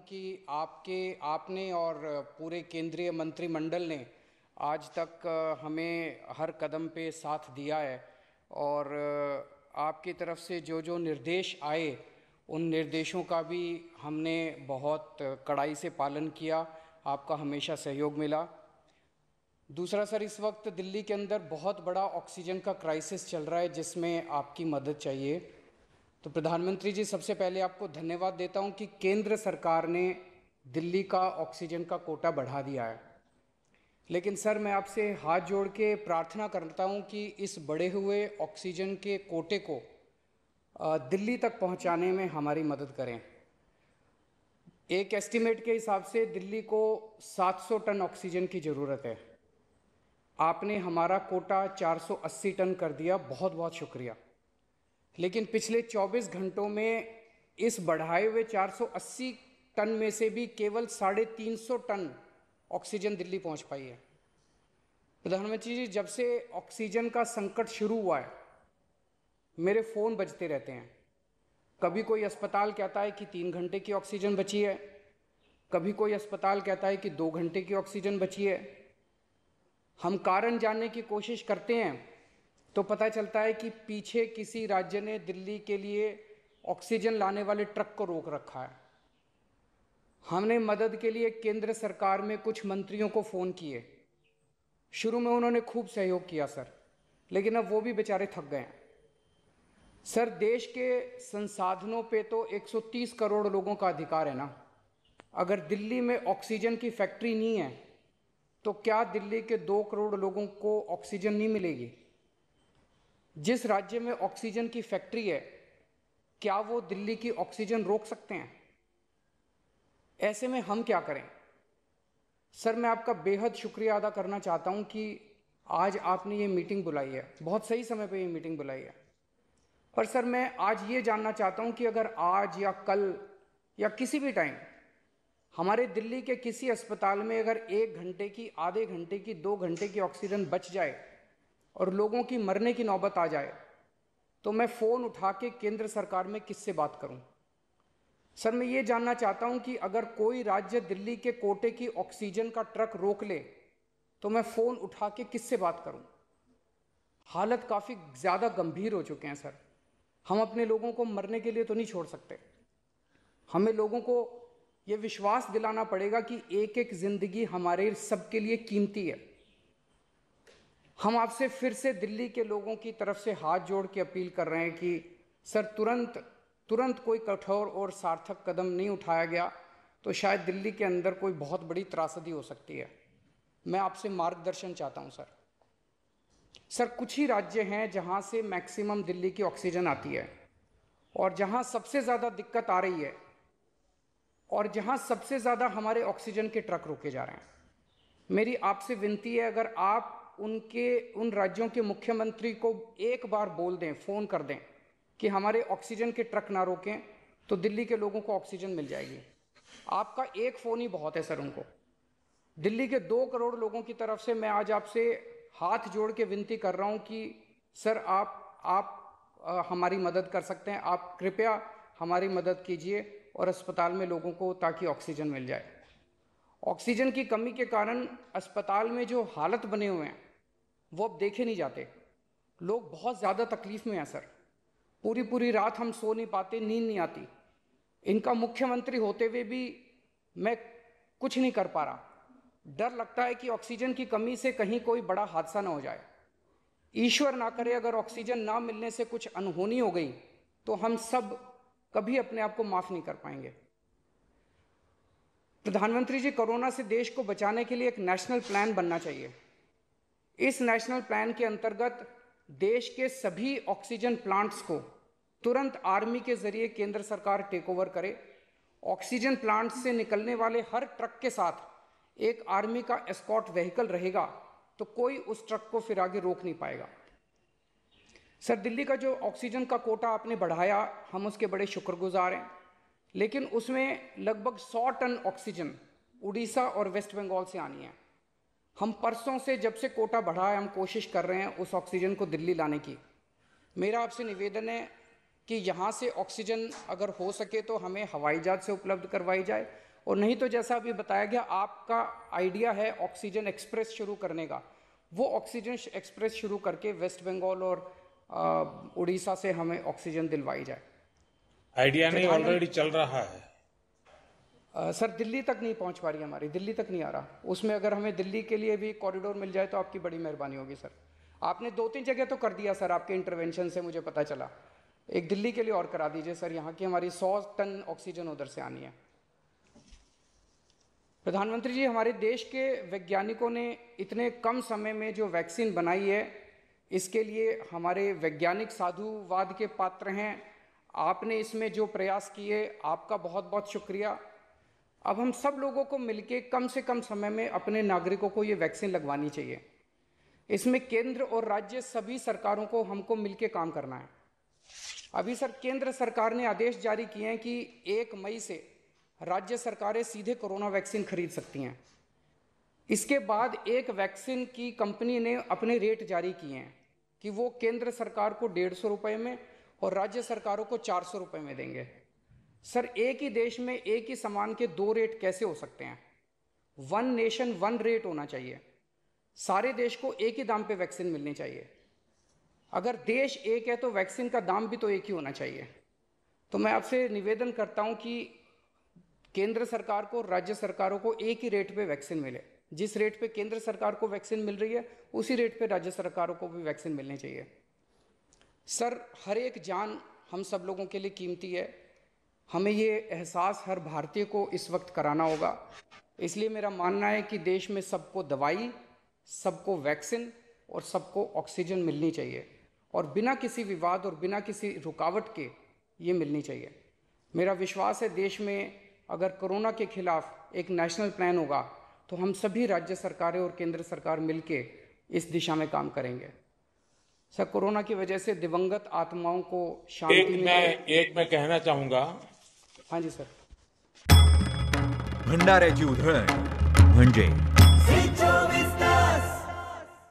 कि आपने और पूरे केंद्रीय मंत्रिमंडल ने आज तक हमें हर कदम पे साथ दिया है और आपकी तरफ से जो जो निर्देश आए उन निर्देशों का भी हमने बहुत कड़ाई से पालन किया। आपका हमेशा सहयोग मिला। दूसरा सर, इस वक्त दिल्ली के अंदर बहुत बड़ा ऑक्सीजन का क्राइसिस चल रहा है जिसमें आपकी मदद चाहिए। तो प्रधानमंत्री जी, सबसे पहले आपको धन्यवाद देता हूं कि केंद्र सरकार ने दिल्ली का ऑक्सीजन का कोटा बढ़ा दिया है। लेकिन सर, मैं आपसे हाथ जोड़ के प्रार्थना करता हूं कि इस बढ़े हुए ऑक्सीजन के कोटे को दिल्ली तक पहुंचाने में हमारी मदद करें। एक एस्टीमेट के हिसाब से दिल्ली को 700 टन ऑक्सीजन की ज़रूरत है। आपने हमारा कोटा 480 टन कर दिया, बहुत बहुत शुक्रिया। लेकिन पिछले 24 घंटों में इस बढ़ाए हुए 480 टन में से भी केवल 350 टन ऑक्सीजन दिल्ली पहुंच पाई है। प्रधानमंत्री जी, जब से ऑक्सीजन का संकट शुरू हुआ है मेरे फ़ोन बजते रहते हैं। कभी कोई अस्पताल कहता है कि 3 घंटे की ऑक्सीजन बची है, कभी कोई अस्पताल कहता है कि 2 घंटे की ऑक्सीजन बची है। हम कारण जानने की कोशिश करते हैं तो पता चलता है कि पीछे किसी राज्य ने दिल्ली के लिए ऑक्सीजन लाने वाले ट्रक को रोक रखा है। हमने मदद के लिए केंद्र सरकार में कुछ मंत्रियों को फ़ोन किए। शुरू में उन्होंने खूब सहयोग किया सर, लेकिन अब वो भी बेचारे थक गए हैं। सर, देश के संसाधनों पे तो 130 करोड़ लोगों का अधिकार है ना। अगर दिल्ली में ऑक्सीजन की फैक्ट्री नहीं है तो क्या दिल्ली के 2 करोड़ लोगों को ऑक्सीजन नहीं मिलेगी? जिस राज्य में ऑक्सीजन की फैक्ट्री है, क्या वो दिल्ली की ऑक्सीजन रोक सकते हैं? ऐसे में हम क्या करें? सर, मैं आपका बेहद शुक्रिया अदा करना चाहता हूं कि आज आपने ये मीटिंग बुलाई है। बहुत सही समय पे ये मीटिंग बुलाई है। पर सर, मैं आज ये जानना चाहता हूं कि अगर आज या कल या किसी भी टाइम हमारे दिल्ली के किसी अस्पताल में अगर 1 घंटे की, आधे घंटे की, 2 घंटे की ऑक्सीजन बच जाए और लोगों की मरने की नौबत आ जाए तो मैं फ़ोन उठा के केंद्र सरकार में किससे बात करूं? सर, मैं ये जानना चाहता हूं कि अगर कोई राज्य दिल्ली के कोटे की ऑक्सीजन का ट्रक रोक ले तो मैं फ़ोन उठा के किससे बात करूं? हालत काफ़ी ज़्यादा गंभीर हो चुके हैं सर। हम अपने लोगों को मरने के लिए तो नहीं छोड़ सकते। हमें लोगों को ये विश्वास दिलाना पड़ेगा कि एक एक जिंदगी हमारे सबके लिए कीमती है। हम आपसे फिर से दिल्ली के लोगों की तरफ से हाथ जोड़ के अपील कर रहे हैं कि सर, तुरंत कोई कठोर और सार्थक कदम नहीं उठाया गया तो शायद दिल्ली के अंदर कोई बहुत बड़ी त्रासदी हो सकती है। मैं आपसे मार्गदर्शन चाहता हूं सर। सर, कुछ ही राज्य हैं जहां से मैक्सिमम दिल्ली की ऑक्सीजन आती है और जहां सबसे ज़्यादा दिक्कत आ रही है और जहां सबसे ज़्यादा हमारे ऑक्सीजन के ट्रक रोके जा रहे हैं। मेरी आपसे विनती है, अगर आप उन राज्यों के मुख्यमंत्री को एक बार बोल दें, फ़ोन कर दें कि हमारे ऑक्सीजन के ट्रक ना रोकें तो दिल्ली के लोगों को ऑक्सीजन मिल जाएगी। आपका एक फ़ोन ही बहुत है सर उनको। दिल्ली के 2 करोड़ लोगों की तरफ से मैं आज आपसे हाथ जोड़ के विनती कर रहा हूं कि सर, आप हमारी मदद कर सकते हैं। आप कृपया हमारी मदद कीजिए और अस्पताल में लोगों को, ताकि ऑक्सीजन मिल जाए। ऑक्सीजन की कमी के कारण अस्पताल में जो हालत बने हुए हैं वो अब देखे नहीं जाते। लोग बहुत ज़्यादा तकलीफ में हैं सर। पूरी रात हम सो नहीं पाते, नींद नहीं आती। इनका मुख्यमंत्री होते हुए भी मैं कुछ नहीं कर पा रहा। डर लगता है कि ऑक्सीजन की कमी से कहीं कोई बड़ा हादसा ना हो जाए। ईश्वर ना करे, अगर ऑक्सीजन ना मिलने से कुछ अनहोनी हो गई तो हम सब कभी अपने आप को माफ़ नहीं कर पाएंगे। प्रधानमंत्री जी, कोरोना से देश को बचाने के लिए एक नेशनल प्लान बनना चाहिए। इस नेशनल प्लान के अंतर्गत देश के सभी ऑक्सीजन प्लांट्स को तुरंत आर्मी के जरिए केंद्र सरकार टेक ओवर करे। ऑक्सीजन प्लांट से निकलने वाले हर ट्रक के साथ एक आर्मी का एस्कॉर्ट व्हीकल रहेगा तो कोई उस ट्रक को फिर आगे रोक नहीं पाएगा। सर, दिल्ली का जो ऑक्सीजन का कोटा आपने बढ़ाया, हम उसके बड़े शुक्रगुजार हैं। लेकिन उसमें लगभग 100 टन ऑक्सीजन उड़ीसा और वेस्ट बंगाल से आनी है। हम परसों से, जब से कोटा बढ़ा है, हम कोशिश कर रहे हैं उस ऑक्सीजन को दिल्ली लाने की। मेरा आपसे निवेदन है कि यहाँ से ऑक्सीजन अगर हो सके तो हमें हवाई जहाज से उपलब्ध करवाई जाए और नहीं तो जैसा अभी बताया गया, आपका आइडिया है ऑक्सीजन एक्सप्रेस शुरू करने का, वो ऑक्सीजन एक्सप्रेस शुरू करके वेस्ट बंगाल और उड़ीसा से हमें ऑक्सीजन दिलवाई जाए। आइडिया नहीं, ऑलरेडी चल रहा है। सर दिल्ली तक नहीं पहुंच पा रही हमारी, दिल्ली तक नहीं आ रहा। उसमें अगर हमें दिल्ली के लिए भी कॉरिडोर मिल जाए तो आपकी बड़ी मेहरबानी होगी सर। आपने 2-3 जगह तो कर दिया सर, आपके इंटरवेंशन से मुझे पता चला। एक दिल्ली के लिए और करा दीजिए सर, यहाँ की हमारी 100 टन ऑक्सीजन उधर से आनी है। प्रधानमंत्री जी, हमारे देश के वैज्ञानिकों ने इतने कम समय में जो वैक्सीन बनाई है, इसके लिए हमारे वैज्ञानिक साधुवाद के पात्र हैं। आपने इसमें जो प्रयास किए, आपका बहुत बहुत शुक्रिया। अब हम सब लोगों को मिलके कम से कम समय में अपने नागरिकों को ये वैक्सीन लगवानी चाहिए। इसमें केंद्र और राज्य सभी सरकारों को हमको मिलके काम करना है। अभी सर केंद्र सरकार ने आदेश जारी किए हैं कि 1 मई से राज्य सरकारें सीधे कोरोना वैक्सीन खरीद सकती हैं। इसके बाद एक वैक्सीन की कंपनी ने अपने रेट जारी किए हैं कि वो केंद्र सरकार को 150 रुपये में और राज्य सरकारों को 400 रुपये में देंगे। सर एक ही देश में एक ही सामान के 2 रेट कैसे हो सकते हैं? 1 नेशन 1 रेट होना चाहिए। सारे देश को एक ही दाम पे वैक्सीन मिलनी चाहिए। अगर देश एक है तो वैक्सीन का दाम भी तो एक ही होना चाहिए। तो मैं आपसे निवेदन करता हूं कि केंद्र सरकार को, राज्य सरकारों को एक ही रेट पे वैक्सीन मिले। जिस रेट पे केंद्र सरकार को वैक्सीन मिल रही है, उसी रेट पे राज्य सरकारों को भी वैक्सीन मिलनी चाहिए। सर हर एक जान हम सब लोगों के लिए कीमती है। हमें ये एहसास हर भारतीय को इस वक्त कराना होगा। इसलिए मेरा मानना है कि देश में सबको दवाई, सबको वैक्सीन और सबको ऑक्सीजन मिलनी चाहिए, और बिना किसी विवाद और बिना किसी रुकावट के ये मिलनी चाहिए। मेरा विश्वास है देश में अगर कोरोना के खिलाफ एक नेशनल प्लान होगा तो हम सभी राज्य सरकारें और केंद्र सरकार मिलके इस दिशा में काम करेंगे। सर कोरोना की वजह से दिवंगत आत्माओं को शांति मिले। मैं कहना चाहूंगा। हाँ जी सर। भंडाऱ्याची उधळण म्हणजे